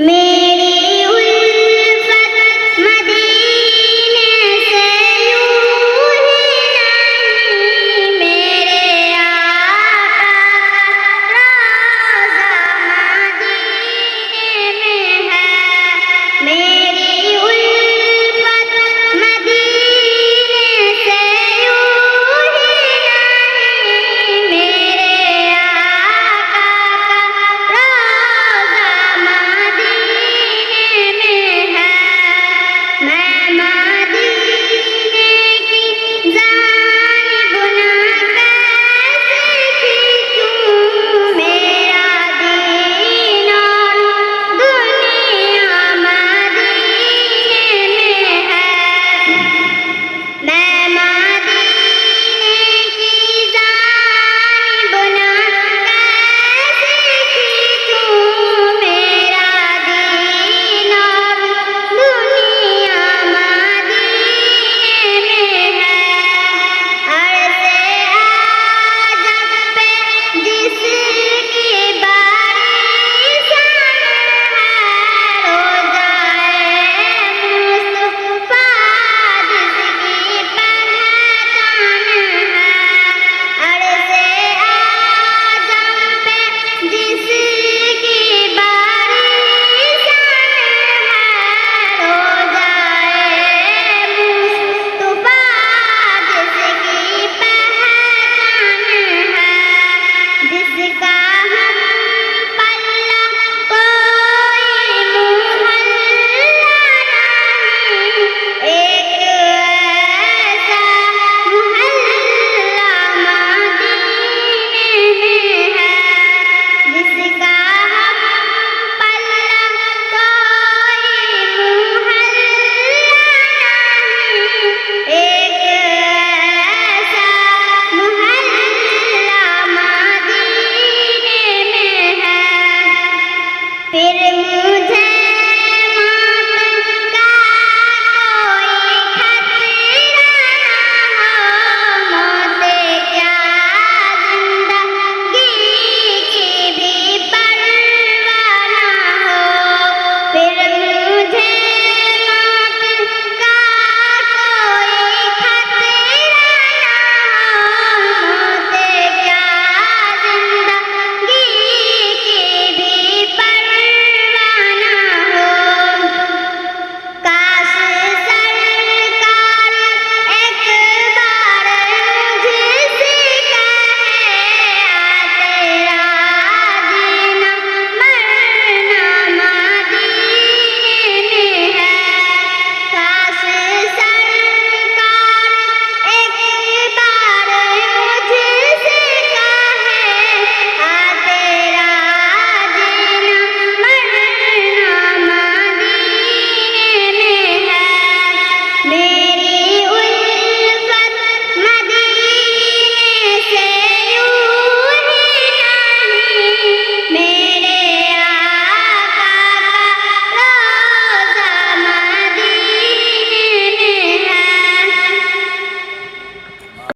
मेरी उल्फत मदीने से यूं ही नहीं, मेरे आका का रोज़ा मदीने में है। मेरी उल्फत मदीने से यूं ही नहीं, मेरे आका का रोज़ा मदीने में है। मैं मदीने की जानिब ना कैसे खींचूं, मेरा दीन और दुनिया मदीने में है। मैं मदीने की जानिब ना कैसे खींचूं, मेरा दीन और दुनिया मदीने में है। अर्ज़े आज़म पे जिसकी बारिशां है, रोज़ाए मुस्तफ़ा जिसकी पहचान है। अर्ज़े आज़म पे जिसकी बारिशां है, रोज़ाए मुस्तफ़ा जिसकी पहचान है। जिसका हम पल्ला कोई मुहल्ला नहीं, एक ऐसा मुहल्ला मदीने में है। जिसका हम पल्ला कोई मुहल्ला नहीं, एक ऐसा मुहल्ला मदीने में है। फिर